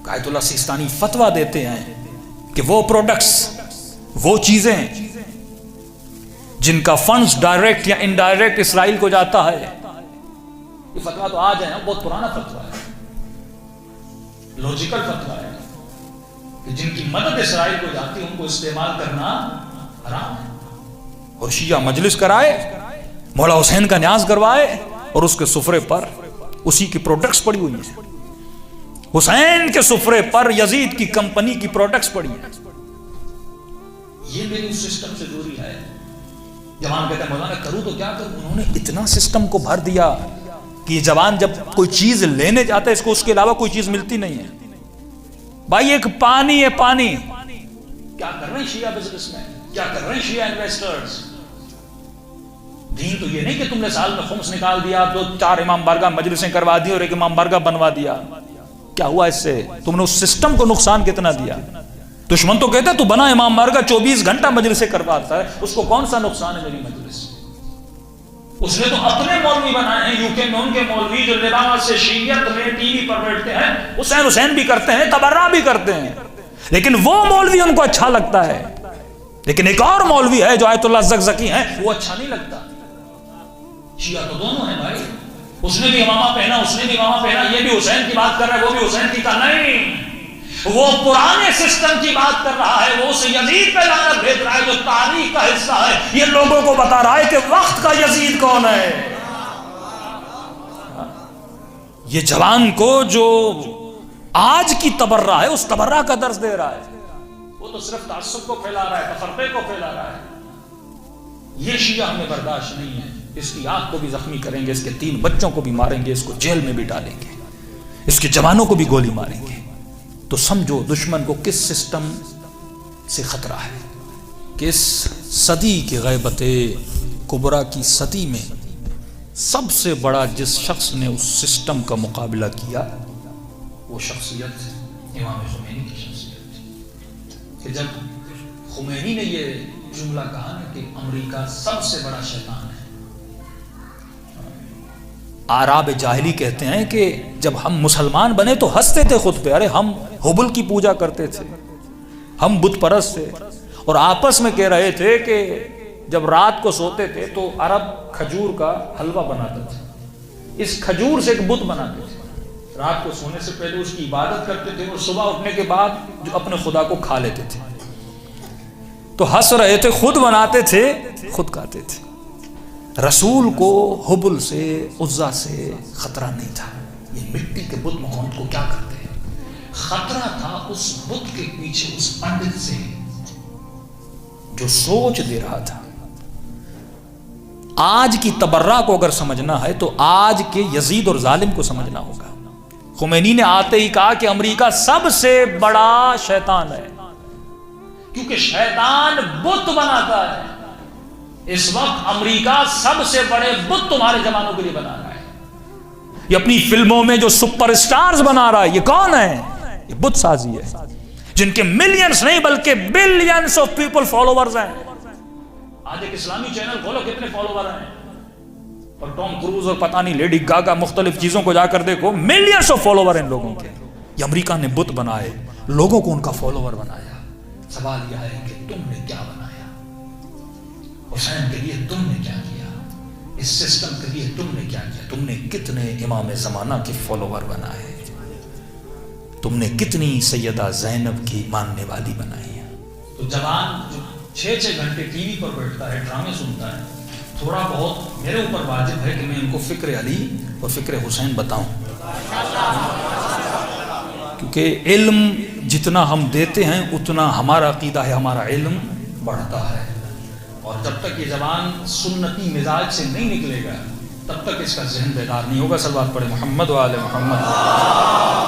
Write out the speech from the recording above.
آیت اللہ سیستانی فتویٰ دیتے ہیں کہ وہ پروڈکٹس، وہ چیزیں جن کا فنڈز ڈائریکٹ یا انڈائریکٹ اسرائیل کو جاتا ہے، یہ فتویٰ تو آج ہے نا، بہت پرانا فتویٰ ہے، لوجیکل فتویٰ ہے کہ جن کی مدد اسرائیل کو جاتی ہے ان کو استعمال کرنا حرام ہے. اور شیعہ مجلس کرائے، مولا حسین کا نیاز کروائے، اور اس کے سفرے پر اسی کی پروڈکٹس پڑی ہوئی ہیں. حسین کے سفرے پر یزید کی کمپنی کی پروڈکٹس پڑی ہیں. یہ میری اس سسٹم سے دوری ہے. جوان کہتے ہیں مولانا کروں تو کیا کروں؟ انہوں نے اتنا سسٹم کو بھر دیا کہ یہ جوان جب کوئی چیز لینے جاتا ہے اس کو اس کے علاوہ کوئی چیز ملتی نہیں ہے. بھائی ایک پانی ہے، پانی. کیا کر رہے ہیں شیعہ بزنس میں؟ کیا کر رہے ہیں شیعہ انویسٹرز؟ دین تو یہ نہیں کہ تم نے سال میں خمس نکال دیا، 2-4 امام بارگاہ مجلسیں کروا دی اور ایک امام بارگاہ بنوا دیا. کیا ہوا اس سے؟ تم نے اس سسٹم کو نقصان کتنا دیا؟ دشمن تو کہتا ہے تو بنا امام بارگاہ 24 گھنٹہ مجلسیں کرواتا ہے، اس کو کون سا نقصان ہے میری مجلس؟ اس نے تو اپنے مولوی بنائے ہیں. یوکے میں ان کے مولوی جو لباس سے شیعیت میں ٹی وی پر بیٹھتے ہیں، حسین حسین بھی کرتے ہیں، تبرہ بھی کرتے ہیں، لیکن وہ مولوی ان کو اچھا لگتا ہے. لیکن ایک اور مولوی ہے جو آیت اللہ زکزکی ہیں، وہ اچھا نہیں لگتا. شیعہ تو دونوں ہیں بھائی. اس نے بھی امامہ پہنا، اس نے بھی امامہ پہنا، یہ بھی حسین کی بات کر رہا ہے، وہ بھی حسین کی کا نہیں. وہ پرانے سسٹم کی بات کر رہا ہے، وہ اسے یزید پہ لعنت بھیج رہا ہے جو تاریخ کا حصہ ہے. یہ لوگوں کو بتا رہا ہے کہ وقت کا یزید کون ہے. یہ جوان کو جو آج کی تبرہ ہے اس تبرہ کا درس دے رہا ہے. وہ تو صرف تعصب کو پھیلا رہا ہے، تفرقے کو پھیلا رہا ہے. یہ شیعہ ہمیں برداشت نہیں ہے. اس کی آنکھ کو بھی زخمی کریں گے، اس کے 3 بچوں کو بھی ماریں گے، اس کو جیل میں بھی ڈالیں گے، اس کے جوانوں کو بھی گولی ماریں گے. تو سمجھو دشمن کو کس سسٹم سے خطرہ ہے. کس صدی کی غیبت کبریٰ کی صدی میں سب سے بڑا جس شخص نے اس سسٹم کا مقابلہ کیا وہ شخصیت امام خمینی کی شخصیت تھی. کہ جب خمینی نے یہ جملہ کہا نا کہ امریکہ سب سے بڑا شیطان ہے، اعراب جاہلی کہتے ہیں کہ جب ہم مسلمان بنے تو ہنستے تھے خود پہ. ارے ہم حبل کی پوجا کرتے تھے، ہم بت پرست تھے، اور آپس میں کہہ رہے تھے کہ جب رات کو سوتے تھے تو عرب کھجور کا حلوہ بناتا تھا، اس کھجور سے ایک بت بناتے تھے. رات کو سونے سے پہلے اس کی عبادت کرتے تھے اور صبح اٹھنے کے بعد جو اپنے خدا کو کھا لیتے تھے. تو ہنس رہے تھے، خود بناتے تھے، خود کھاتے تھے. رسول کو حبل سے، عزا سے خطرہ نہیں تھا. یہ مٹی کے بت محمد کو کیا کرتے ہیں؟ خطرہ تھا اس بت کے پیچھے اس پنڈت سے جو سوچ دے رہا تھا. آج کی تبرہ کو اگر سمجھنا ہے تو آج کے یزید اور ظالم کو سمجھنا ہوگا. خمینی نے آتے ہی کہا کہ امریکہ سب سے بڑا شیطان ہے، کیونکہ شیطان بت بناتا ہے. اس وقت امریکہ سب سے بڑے بت تمہارے جوانوں کے لیے بنا رہا ہے. یہ اپنی فلموں میں جو سپر اسٹارز بنا رہا ہے، یہ کون ہے؟ یہ بت سازی ہے، جن کے ملینز نہیں بلکہ بلینز آف پیپل فالوورز ہیں. آج ایک اسلامی چینل کھولو، کتنے فالوور ہیں؟ اور ٹام کروز اور پتہ نہیں لیڈی گاگا مختلف چیزوں کو جا کر دیکھو، ملینز آف فالوور ہیں لوگوں کے. یہ امریکہ نے بت بنائے، لوگوں کو ان کا فالوور بنایا. سوال یہ ہے کہ تم نے کیا بنایا؟ حسین کے لیے تم نے کیا کیا؟ اس سسٹم کے لیے تم نے کیا کیا؟ تم نے کتنے امام زمانہ کے فالوور بنائے؟ تم نے کتنی سیدہ زینب کی ماننے والی بنائی ہے؟ تو جوان جو 6 گھنٹے ٹی وی پر بیٹھتا ہے، ڈرامے سنتا ہے، تھوڑا بہت میرے اوپر واجب ہے کہ میں ان کو فکر علی اور فکر حسین بتاؤں. کیونکہ علم جتنا ہم دیتے ہیں اتنا ہمارا عقیدہ ہے، ہمارا علم بڑھتا ہے. اور جب تک یہ زبان سنتی مزاج سے نہیں نکلے گا تب تک اس کا ذہن بیدار نہیں ہوگا. صلوات پڑھے محمد و آل محمد.